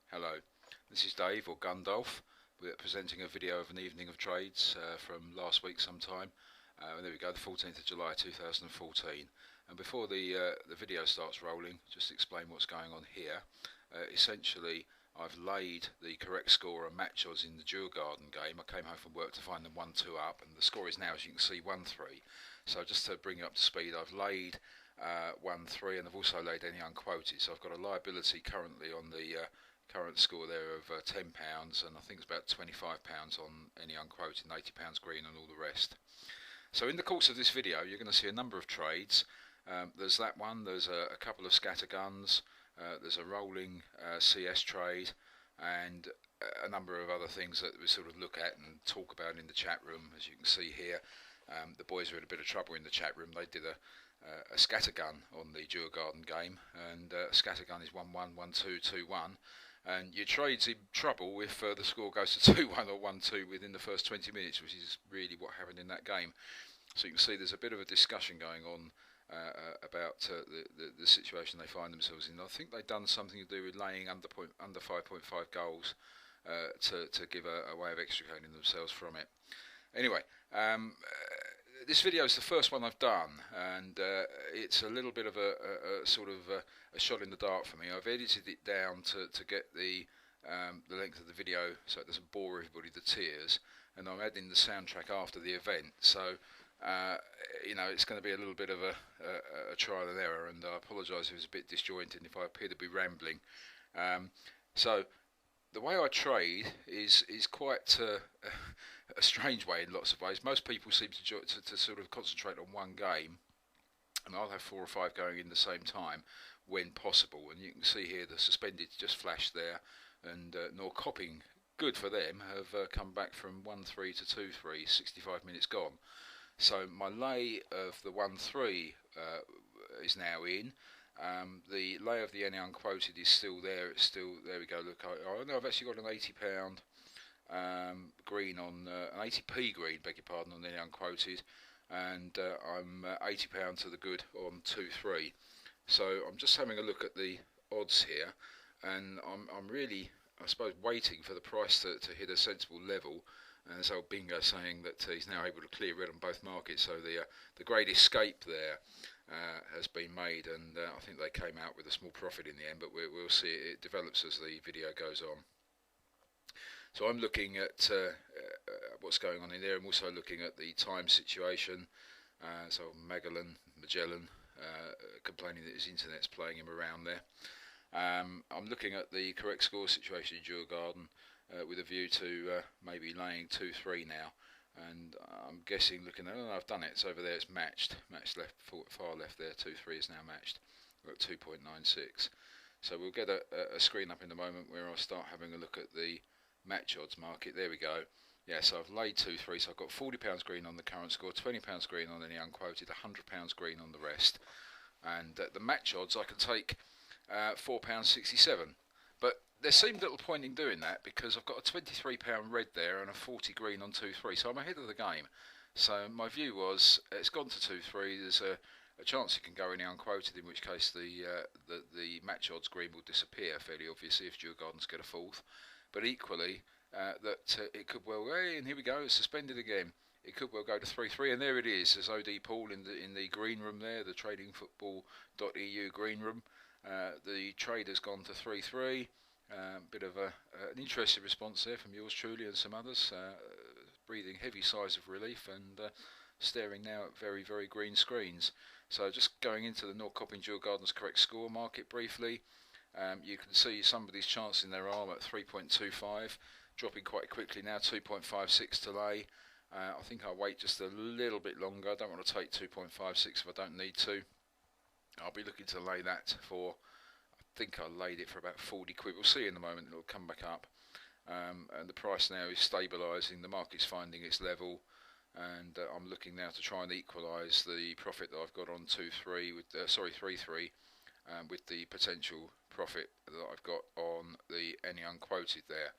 Hello, this is Dave, or Gundolf. We're presenting a video of an evening of trades from last week sometime. There we go, the 14th of July 2014. And before the video starts rolling, just explain what's going on here. Essentially, I've laid the correct score and match odds in the Djurgården game. I came home from work to find them 1-2 up, and the score is now, as you can see, 1-3. So just to bring you up to speed, I've laid 1-3, and I've also laid any unquoted. So I've got a liability currently on the current score there of £10, and I think it's about £25 on any unquoted, and £80 green and all the rest. So in the course of this video you're going to see a number of trades. There's that one, there's a couple of scatterguns, there's a rolling CS trade, and a number of other things that we sort of look at and talk about in the chat room. As you can see here, the boys are in a bit of trouble in the chat room. They did a scattergun on the Djurgården game, and scattergun is 1-1, 1-2, 2-1. And your trade's in trouble if the score goes to 2-1 or 1-2 within the first 20 minutes, which is really what happened in that game. So you can see there's a bit of a discussion going on about the situation they find themselves in. I think they've done something to do with laying under 5.5 goals to give a way of extricating themselves from it. Anyway, this video is the first one I've done, and it's a little bit of a sort of a shot in the dark for me. I've edited it down to get the length of the video so it doesn't bore everybody to tears, and I'm adding the soundtrack after the event. So you know, it's going to be a little bit of a trial and error, and I apologise if it's a bit disjointed if I appear to be rambling. So the way I trade is quite a strange way in lots of ways. Most people seem to sort of concentrate on one game, and I'll have 4 or 5 going in the same time when possible. And you can see here the suspended just flashed there, and Norrköping, good for them, have come back from 1-3 to 2-3, 65 minutes gone. So my lay of the 1-3 is now in. The lay of the any unquoted is still there. It's still there. We go. Look, I know I've actually got an £80 green on an 80p green, beg your pardon, on any unquoted, and I'm £80 to the good on 2-3. So I'm just having a look at the odds here, and I'm really, I suppose, waiting for the price to hit a sensible level. And there's old Bingo saying that he's now able to clear red on both markets. So the great escape there has been made, and I think they came out with a small profit in the end, but we'll see. It develops as the video goes on. So I'm looking at what's going on in there. I'm also looking at the time situation. So Magellan complaining that his internet's playing him around there. I'm looking at the correct score situation in Djurgården with a view to maybe laying 2-3 now. And I'm guessing, looking at, oh, I've done it, it's over there, it's matched left, far left there, 2-3 is now matched. We're at 2.96. So we'll get a screen up in a moment where I'll start having a look at the match odds market. There we go. Yeah, so I've laid 2-3, so I've got £40 green on the current score, £20 green on any unquoted, £100 green on the rest. And the match odds I can take £4.67. But there seemed little point in doing that because I've got a £23 red there and a 40 green on 2-3, so I'm ahead of the game. So my view was it's gone to 2-3. There's a chance it can go any unquoted, in which case the match odds green will disappear fairly obviously if Djurgården's get a fourth. But equally that it could well, hey, and here we go, it's suspended again. It could well go to 3-3, and there it is. There's OD Paul in the green room there, the tradingfootball.eu green room. The trade has gone to 3-3. Bit of an interesting response there from yours truly and some others, breathing heavy sighs of relief and staring now at very, very green screens. So just going into the Norrköping Djurgården's correct score market briefly, you can see somebody's chance in their arm at 3.25, dropping quite quickly now, 2.56 to lay. I think I'll wait just a little bit longer. I don't want to take 2.56 if I don't need to. I'll be looking to lay that for, I think I laid it for about 40 quid. We'll see in a moment, it'll come back up. And the price now is stabilising, the market's finding its level, and I'm looking now to try and equalise the profit that I've got on 2-3 with 3-3 with the potential profit that I've got on the any unquoted there.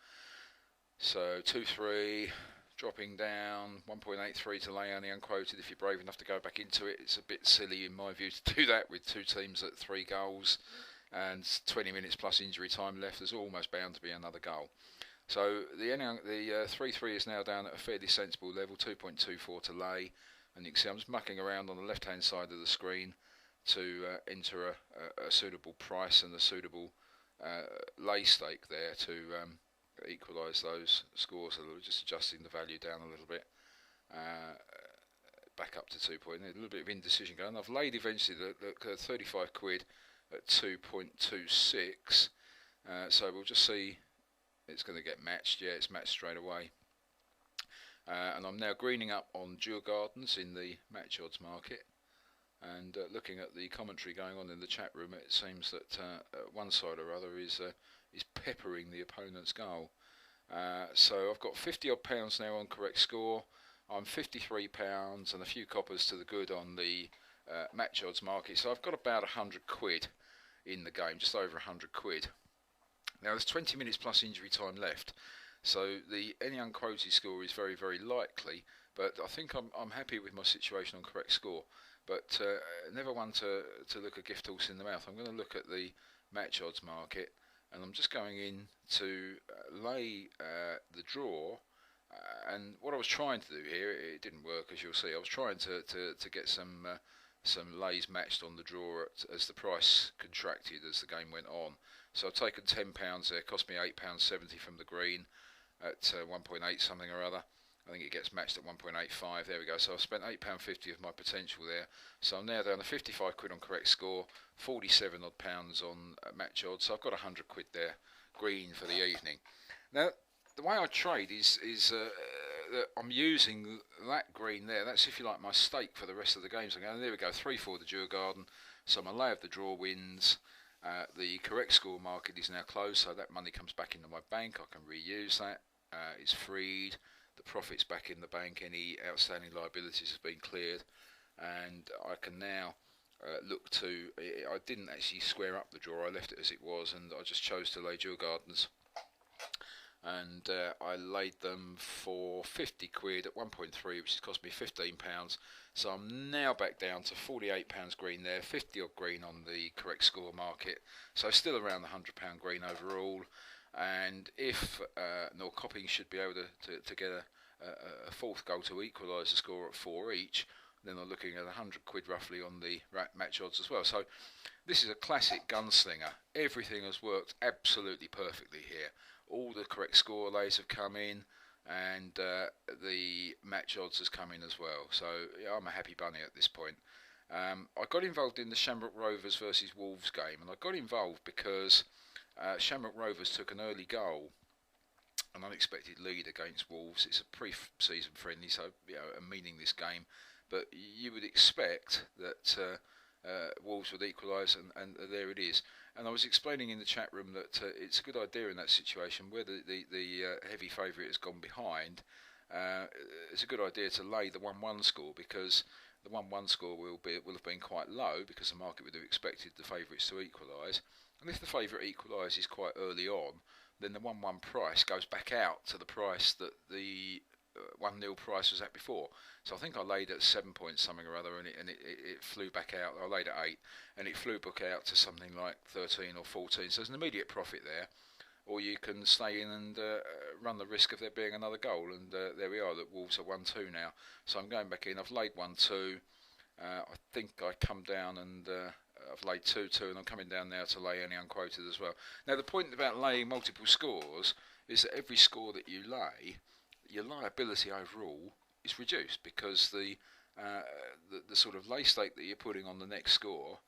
So 2-3 dropping down, 1.83 to lay any unquoted. If you're brave enough to go back into it, it's a bit silly in my view to do that with two teams at 3 goals. and 20 minutes plus injury time left, there's almost bound to be another goal. So the 3-3 is now down at a fairly sensible level, 2.24 to lay, and you can see I'm just mucking around on the left hand side of the screen to enter a suitable price and a suitable lay stake there to equalise those scores a little, just adjusting the value down a little bit, back up to 2 point. A little bit of indecision going. I've laid eventually the 35 quid at 2.26, so we'll just see. It's going to get matched. Yeah, it's matched straight away. And I'm now greening up on Djurgårdens in the match odds market, and looking at the commentary going on in the chat room, it seems that one side or other is peppering the opponent's goal. So I've got 50 odd pounds now on correct score. I'm 53 pounds and a few coppers to the good on the match odds market. So I've got about 100 quid in the game, just over 100 quid. Now there's 20 minutes plus injury time left, so any unquoted score is very, very likely. But I think I'm happy with my situation on correct score. But never one to look a gift horse in the mouth. I'm going to look at the match odds market, and I'm just going in to lay the draw. And what I was trying to do here, it didn't work, as you'll see. I was trying to get some lays matched on the draw as the price contracted as the game went on. So I've taken £10 there, cost me £8.70 from the green at 1.8 something or other. I think it gets matched at 1.85. There we go. So I've spent £8.50 of my potential there. So I'm now down to 55 quid on correct score, 47 odd pounds on match odds. So I've got 100 quid there, green for the evening. Now the way I trade is that I'm using that green there. That's, if you like, my stake for the rest of the games. And there we go, 3-4 the Djurgården. So my lay of the draw wins. The correct score market is now closed, so that money comes back into my bank. I can reuse that. It's freed. The profit's back in the bank. Any outstanding liabilities have been cleared, and I can now look to. I didn't actually square up the draw. I left it as it was, and I just chose to lay Djurgårdens. And I laid them for 50 quid at 1.3, which has cost me £15. So I'm now back down to £48 green there, 50 odd green on the correct score market. So still around the £100 green overall. And if Norrköping should be able to get a fourth goal to equalise the score at 4 each, then I'm looking at 100 quid roughly on the match odds as well. So this is a classic gunslinger. Everything has worked absolutely perfectly here. All the correct score lays have come in, and the match odds has come in as well. So yeah, I'm a happy bunny at this point. I got involved in the Shamrock Rovers versus Wolves game, and I got involved because Shamrock Rovers took an early goal, an unexpected lead against Wolves. It's a pre-season friendly, so I'm meaning this game, but you would expect that Wolves would equalise, and there it is. And I was explaining in the chat room that it's a good idea in that situation where the heavy favourite has gone behind. It's a good idea to lay the 1-1 score, because the 1-1 score will have been quite low, because the market would have expected the favourites to equalise. And if the favourite equalises quite early on, then the 1-1 price goes back out to the price that the 1-0 price was at before. So I think I laid at 7 points something or other, and it flew back out. I laid at 8, and it flew back out to something like 13 or 14. So there's an immediate profit there. Or you can stay in and run the risk of there being another goal. And there we are, that Wolves are 1-2 now. So I'm going back in. I've laid 1-2. I think I come down and I've laid 2-2, and I'm coming down now to lay any unquoted as well. Now the point about laying multiple scores is that every score that you lay, your liability overall is reduced, because the sort of lay stake that you're putting on the next score,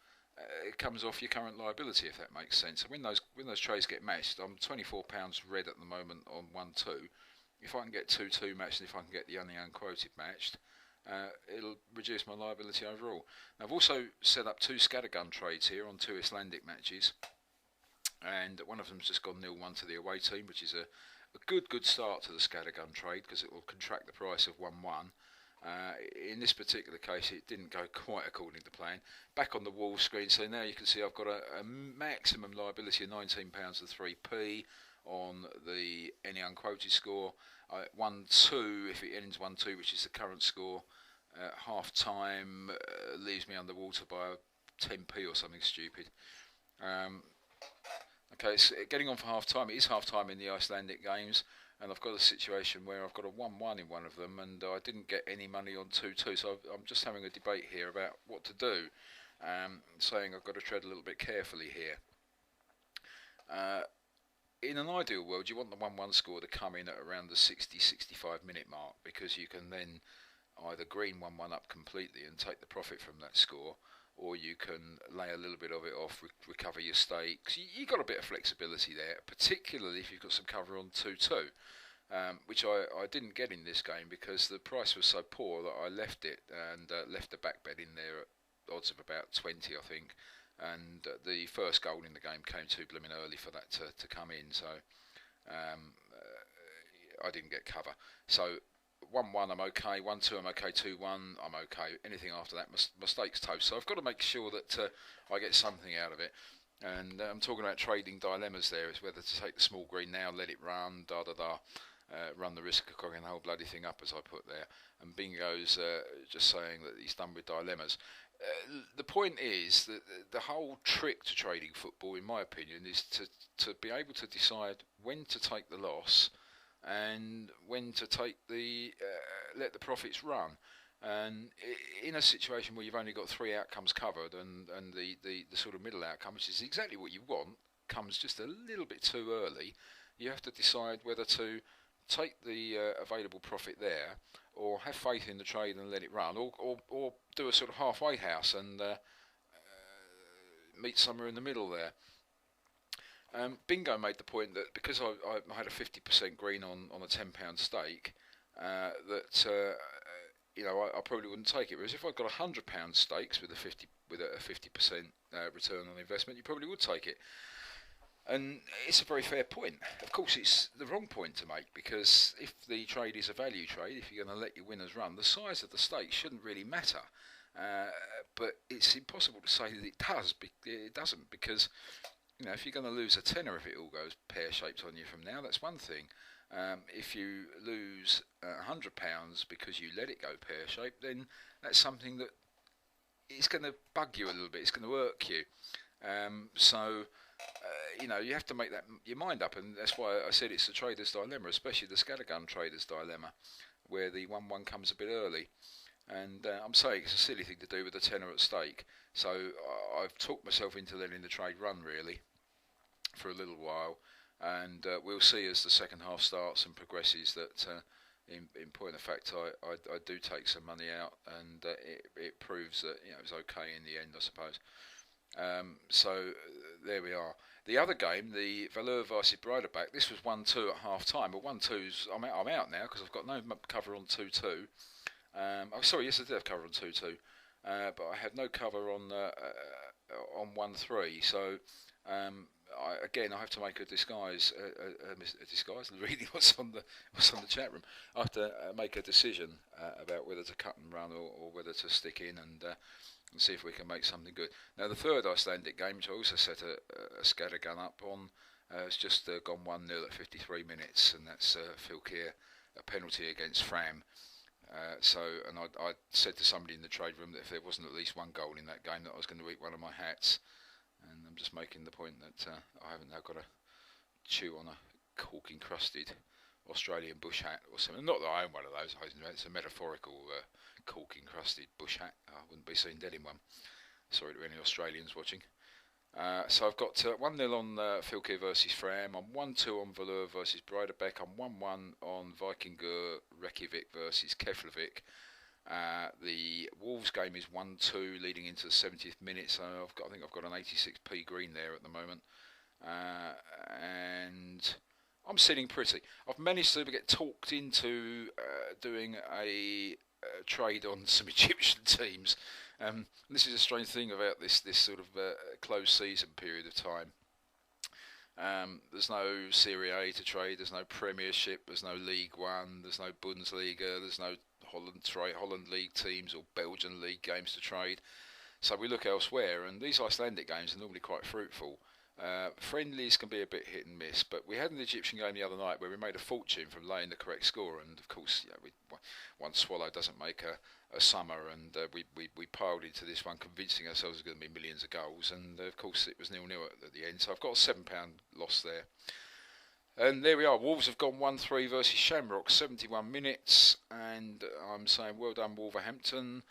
it comes off your current liability, if that makes sense. So when those trades get matched, I'm £24 red at the moment on 1-2. If I can get 2-2 matched, and if I can get the only unquoted matched, it'll reduce my liability overall. Now I've also set up 2 scattergun trades here on 2 Icelandic matches, and one of them's just gone 0-1 to the away team, which is a good start to the scattergun trade, because it will contract the price of 1-1. In this particular case, it didn't go quite according to plan. Back on the wall screen, so now you can see I've got a maximum liability of £19 and 3p on the any unquoted score. 1-2, if it ends 1-2, which is the current score, half time leaves me underwater by 10p or something stupid. Um, okay, it's getting on for half time. It is half time in the Icelandic games, and I've got a situation where I've got a 1-1 in one of them, and I didn't get any money on 2-2. So I'm just having a debate here about what to do, saying I've got to tread a little bit carefully here. In an ideal world, you want the 1-1 score to come in at around the 60-65 minute mark, because you can then either green 1-1 up completely and take the profit from that score, or you can lay a little bit of it off, recover your stakes. You've got a bit of flexibility there, particularly if you've got some cover on 2-2, which I didn't get in this game because the price was so poor that I left it and left the back bet in there at odds of about 20, I think. And the first goal in the game came too blooming early for that to come in, so I didn't get cover. So 1-1 I'm okay, 1-2 I'm okay, 2-1 I'm okay. Anything after that, mistakes toast. So I've got to make sure that I get something out of it. And I'm talking about trading dilemmas there, is whether to take the small green now, let it run, run the risk of cocking the whole bloody thing up, as I put there. And Bingo's just saying that he's done with dilemmas. The point is that the whole trick to trading football, in my opinion, is to be able to decide when to take the loss and when to take let the profits run. And in a situation where you've only got 3 outcomes covered, and the sort of middle outcome, which is exactly what you want, comes just a little bit too early, you have to decide whether to take the available profit there, or have faith in the trade and let it run, or do a sort of halfway house and meet somewhere in the middle there. Bingo made the point that because I had a 50% green on a £10 stake, that I probably wouldn't take it. Whereas if I'd got £100 stakes with a 50% return on investment, you probably would take it. And it's a very fair point. Of course, it's the wrong point to make, because if the trade is a value trade, if you're going to let your winners run, the size of the stake shouldn't really matter. But it's impossible to say that it does. It doesn't, because if you're going to lose a tenner if it all goes pear-shaped on you from now, that's one thing. If you lose £100 because you let it go pear-shaped, then that's something that it's going to bug you a little bit. It's going to irk you. You have to make your mind up, and that's why I said it's the trader's dilemma, especially the scattergun trader's dilemma, where the 1-1 comes a bit early. And I'm saying it's a silly thing to do with a tenner at stake, so I've talked myself into letting the trade run, really, for a little while, and we'll see as the second half starts and progresses that in point of fact I do take some money out, and it proves that it was okay in the end, I suppose. So there we are. The other game, the Valur versus Breiderbach, this was 1-2 at half time, but 1-2's I'm out now because I've got no cover on 2-2. Sorry, yes I did have cover on 2-2, but I had no cover on 1-3. So I have to make a disguise, reading what's on the chat room. I have to make a decision about whether to cut and run or whether to stick in and see if we can make something good. Now the third Icelandic game, which I also set a scattergun up on, it's just gone 1-0 at 53 minutes, and that's Fylkir, a penalty against Fram. I said to somebody in the trade room that if there wasn't at least one goal in that game, that I was going to eat one of my hats. And I'm just making the point that I haven't now got to chew on a cork encrusted Australian bush hat or something. Not that I own one of those. It's a metaphorical cork encrusted bush hat. I wouldn't be seen dead in one. Sorry to any Australians watching. So I've got 1-0 on Fylkir versus Fram. I'm 1-2 on Valur versus Breiderbach. I'm 1-1 on Vikingur Reykjavik versus Keflavik. The Wolves game is 1-2 leading into the 70th minute, so I think I've got an 86p green there at the moment, and I'm sitting pretty. I've managed to get talked into doing a trade on some Egyptian teams. This is a strange thing about this sort of closed season period of time. There's no Serie A to trade, there's no Premiership, there's no League One, there's no Bundesliga, there's no Holland League teams or Belgian League games to trade. So we look elsewhere, and these Icelandic games are normally quite fruitful. Friendlies can be a bit hit and miss, but we had an Egyptian game the other night where we made a fortune from laying the correct score, and of course, one swallow doesn't make a summer, and we piled into this one convincing ourselves there's going to be millions of goals, and of course it was 0-0 at the end, so I've got a £7 loss there. And there we are, Wolves have gone 1-3 versus Shamrock, 71 minutes, and I'm saying well done Wolverhampton,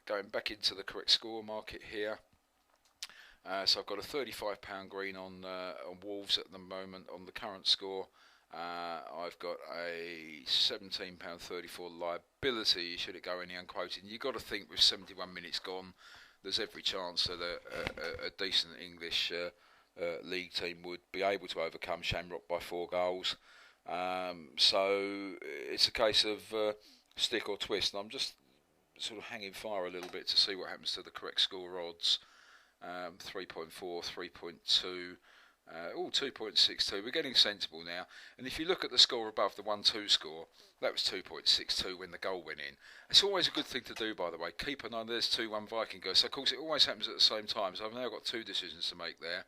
going back into the correct score market here. So I've got a £35 green on Wolves at the moment on the current score. I've got a £17.34 liability should it go any unquoted. And you've got to think with 71 minutes gone, there's every chance that a decent English league team would be able to overcome Shamrock by 4 goals. So it's a case of stick or twist, and I'm just sort of hanging fire a little bit to see what happens to the correct score odds. 3.4, 3.2, 2.62. We're getting sensible now. And if you look at the score above the 1-2 score, that was 2.62 when the goal went in. It's always a good thing to do, by the way. Keep an eye. There's 2-1 Viking goal. So of course it always happens at the same time. So I've now got 2 decisions to make there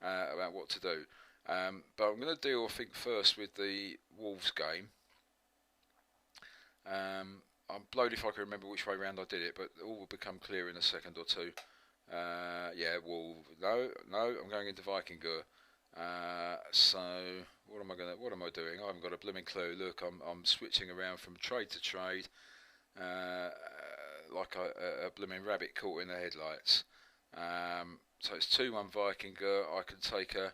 about what to do. But I'm going to deal, I think, first with the Wolves game. I'm blowed if I can remember which way round I did it, but it all will become clear in a second or two. Yeah, no, I'm going into Vikingur. So what am I doing? I haven't got a blooming clue. Look, I'm switching around from trade to trade, like a blooming rabbit caught in the headlights. So it's 2-1 Vikingur. I can take a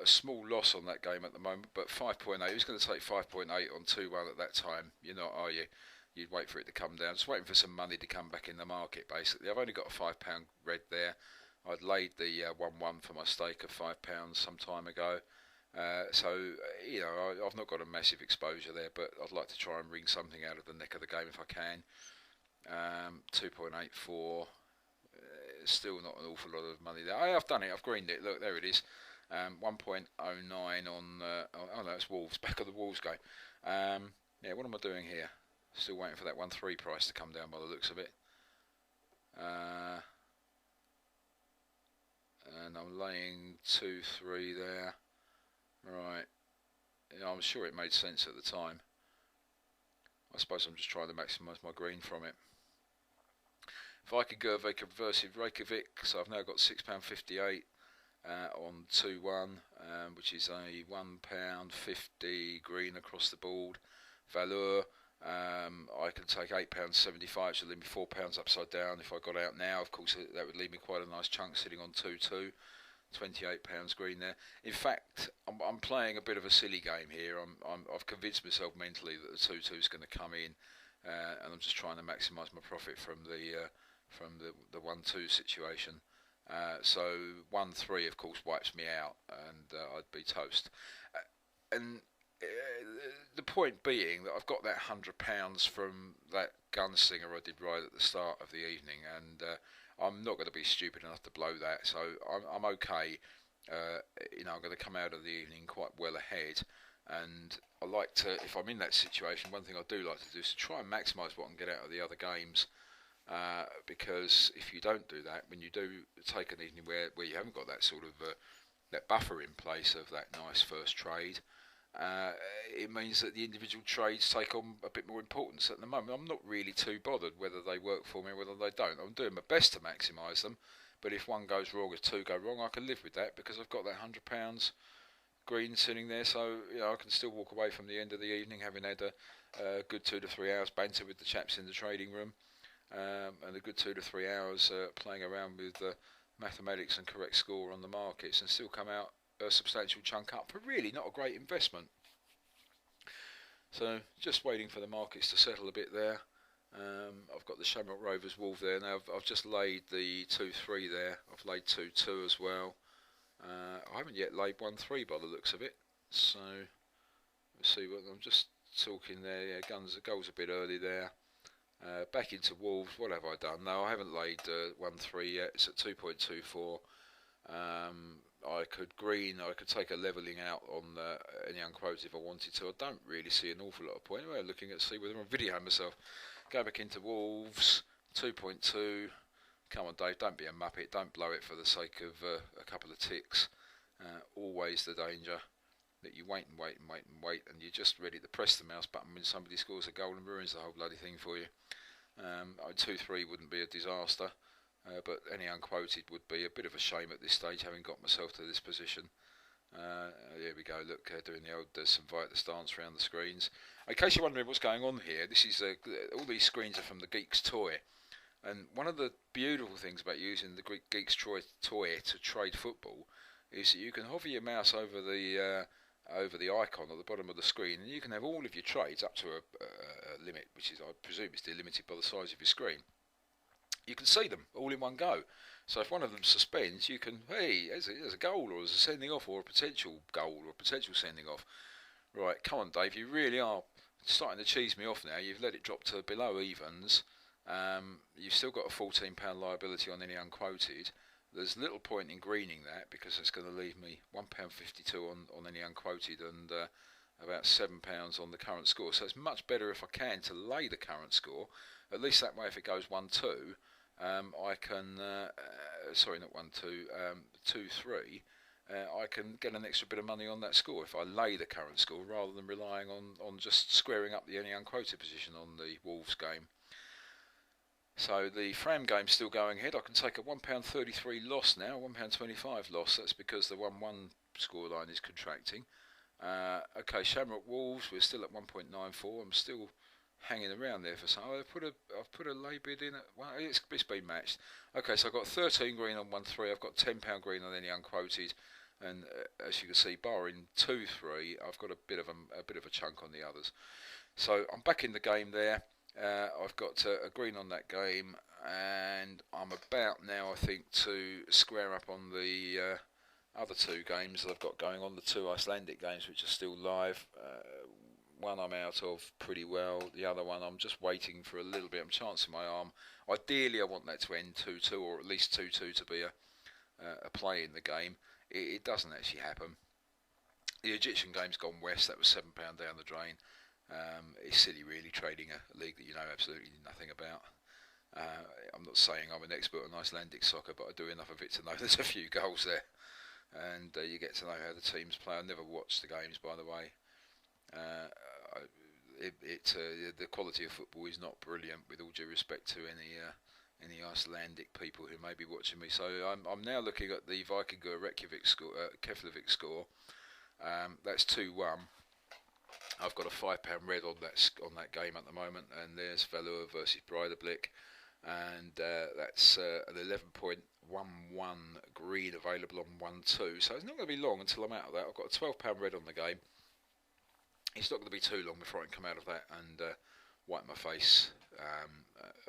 small loss on that game at the moment, but 5.8. Who's going to take 5.8 on 2-1 at that time? You're not, are you? You'd wait for it to come down. Just waiting for some money to come back in the market, basically. I've only got a £5 red there. I'd laid the 1-1 for my stake of £5 some time ago. So, you know, I've not got a massive exposure there, but I'd like to try and wring something out of the neck of the game if I can. 2.84. Still not an awful lot of money there. I've done it. I've greened it. Look, there it is. 1.09 on... oh, no, it's Wolves. Back of the Wolves game. Yeah, what am I doing here? Still waiting for that 1-3 price to come down by the looks of it. And I'm laying 2-3 there. Right. Yeah, I'm sure it made sense at the time. I suppose I'm just trying to maximise my green from it. Vikingur versus Reykjavik. So I've now got £6.58 on 2-1, which is a £1.50 green across the board. Valur. I can take £8.75, which will leave me £4 upside down if I got out now. Of course, that would leave me quite a nice chunk sitting on 2-2, £28 green there. In fact, I'm playing a bit of a silly game here. I've convinced myself mentally that the 2-2 is going to come in, and I'm just trying to maximise my profit from the 1-2 situation. So 1-3, of course, wipes me out, and I'd be toast. And the point being that I've got that £100 from that gunslinger I did right at the start of the evening, and I'm not going to be stupid enough to blow that, so I'm okay. You know, I'm going to come out of the evening quite well ahead, and I like to, if I'm in that situation, one thing I do like to do is to try and maximise what I can get out of the other games, because if you don't do that, when you do take an evening where you haven't got that sort of that buffer in place of that nice first trade, it means that the individual trades take on a bit more importance. At the moment, I'm not really too bothered whether they work for me or whether they don't. I'm doing my best to maximise them, but if one goes wrong, if 2 go wrong, I can live with that because I've got that £100 green sitting there, so you know I can still walk away from the end of the evening having had a good 2 to 3 hours banter with the chaps in the trading room, and a good 2 to 3 hours playing around with mathematics and correct score on the markets, and still come out a substantial chunk up for really not a great investment. So just waiting for the markets to settle a bit there. I've got the Shamrock Rovers Wolf there now. I've just laid the 2-3 there. I've laid 2-2 as well. I haven't yet laid 1-3 by the looks of it. So let's see what I'm just talking there. Yeah, goals a bit early there. Back into Wolves. What have I done? No, I haven't laid 1-3 yet. It's at 2.24. I could take a levelling out on any unquotes if I wanted to. I don't really see an awful lot of point. Anyway, looking at see whether I'm videoing myself. Go back into Wolves, 2.2, Come on, Dave, don't be a muppet. Don't blow it for the sake of a couple of ticks. Always the danger that you wait and wait and wait and wait, and you're just ready to press the mouse button when somebody scores a goal and ruins the whole bloody thing for you. 2-3 wouldn't be a disaster, but any unquoted would be a bit of a shame at this stage, having got myself to this position. There we go, look, doing the old invite the stance around the screens. In case you're wondering what's going on here, this is all these screens are from the Geeks toy, and one of the beautiful things about using the Geeks toy to trade football is that you can hover your mouse over the icon at the bottom of the screen, and you can have all of your trades up to a limit, which is, I presume, is delimited by the size of your screen. You can see them all in one go. So if one of them suspends, you can, hey, there's a goal, or there's a sending off, or a potential goal, or a potential sending off. Right, come on, Dave, you really are starting to cheese me off now. You've let it drop to below evens. You've still got a £14 liability on any unquoted. There's little point in greening that, because it's going to leave me £1.52 on any unquoted, and about £7 on the current score. So it's much better, if I can, to lay the current score. At least that way, if it goes 1-2, I can, sorry, not 1-2, 2-3, I can get an extra bit of money on that score if I lay the current score, rather than relying on just squaring up the any unquoted position on the Wolves game. So the Fram game's still going ahead. I can take a £1.33 loss now, £1.25 loss. That's because the 1-1 scoreline is contracting. Okay, Shamrock Wolves, we're still at 1.94. I'm still hanging around there for some. I've put a lay bid in at, well, it's been matched. Okay, so I've got 13 green on 1-3. I've got £10 green on any unquoted, and as you can see, barring 2-3, I've got a bit of a chunk on the others. So I'm back in the game there. I've got a green on that game, and I'm about now, I think, to square up on the other two games that I've got going on, the two Icelandic games which are still live. One I'm out of pretty well, the other one I'm just waiting for a little bit. I'm chancing my arm. Ideally I want that to end 2-2, or at least 2-2 to be a play in the game. It doesn't actually happen. The Egyptian game's gone west. That was £7 down the drain. It's silly really, trading a league that you know absolutely nothing about. I'm not saying I'm an expert on Icelandic soccer, but I do enough of it to know there's a few goals there, and you get to know how the teams play. I never watched the games, by the way. The quality of football is not brilliant, with all due respect to any Icelandic people who may be watching me. So I'm now looking at the Vikingur Reykjavik score, Keflavik score. That's 2-1. I've got a £5 red on that game at the moment, and there's Valur versus Breidablik, and that's an 11.11 green available on 1-2. So it's not going to be long until I'm out of that. I've got a £12 red on the game. It's not going to be too long before I can come out of that and wipe my face,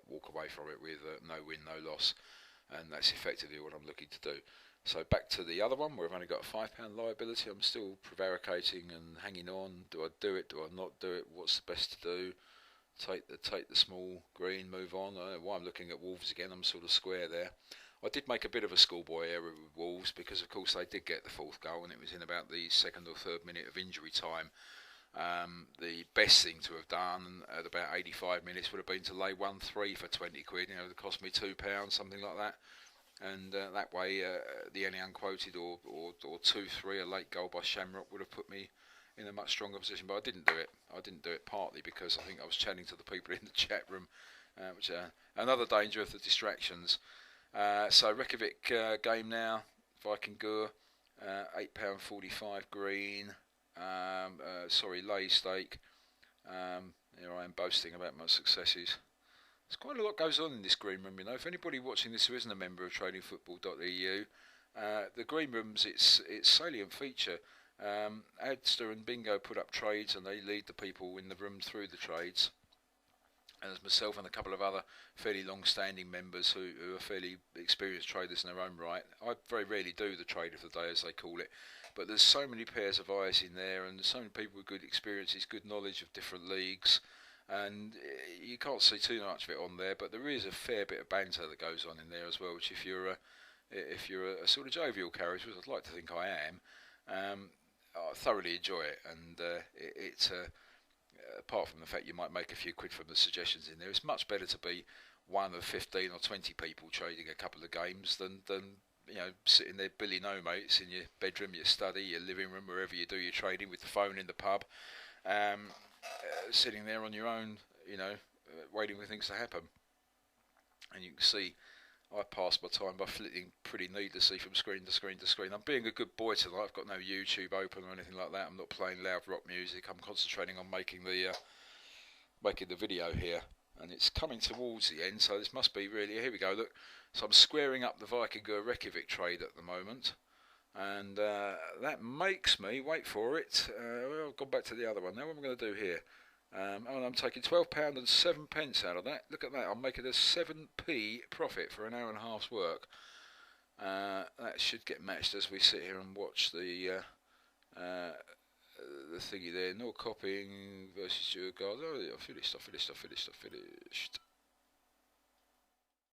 walk away from it with no win, no loss, and that's effectively what I'm looking to do. So back to the other one, where I've only got a £5 liability. I'm still prevaricating and hanging on. Do I do it? Do I not do it? What's the best to do? Take the small green, move on. I don't know why I'm looking at Wolves again. I'm sort of square there. I did make a bit of a schoolboy error with Wolves, because of course they did get the fourth goal, and it was in about the second or third minute of injury time. The best thing to have done at about 85 minutes would have been to lay 1-3 for 20 quid. You know, it cost me £2, something like that. And that way, the any unquoted or 2-3, a late goal by Shamrock, would have put me in a much stronger position. But I didn't do it. I didn't do it partly because I think I was chatting to the people in the chat room, which another danger of the distractions. So Reykjavik game now, Vikingur, £8.45 green. Sorry, lay stake. Here I am boasting about my successes. There's quite a lot goes on in this green room, you know. If anybody watching this who isn't a member of tradingfootball.eu, the green room's its salient feature. Adster and Bingo put up trades, and they lead the people in the room through the trades. And there's myself and a couple of other fairly long-standing members who are fairly experienced traders in their own right. I very rarely do the trade of the day, as they call it, but there's so many pairs of eyes in there, and there's so many people with good experiences, good knowledge of different leagues, and you can't see too much of it on there, but there is a fair bit of banter that goes on in there as well, which if you're a sort of jovial character, as I'd like to think I am, I thoroughly enjoy it, and it's apart from the fact you might make a few quid from the suggestions in there, it's much better to be one of 15 or 20 people trading a couple of games than you know, sitting there billy no mates in your bedroom, your study, your living room, wherever you do your trading, with the phone in the pub, sitting there on your own, you know, waiting for things to happen. And you can see I pass my time by flitting pretty needlessly from screen to screen to screen. I'm being a good boy tonight. I've got no YouTube open or anything like that. I'm not playing loud rock music. I'm concentrating on making the video here, and it's coming towards the end. So this must be really. Here we go. Look, so I'm squaring up the Vikingur Reykjavik trade at the moment, and that makes me wait for it. Well, I've gone back to the other one. Now what am I going to do here? And I'm taking £12 and 7 pence out of that. Look at that, I'm making a 7p profit for an hour and a half's work. That should get matched as we sit here and watch the thingy there. No copying versus Stuart Gard. Oh, yeah, finished.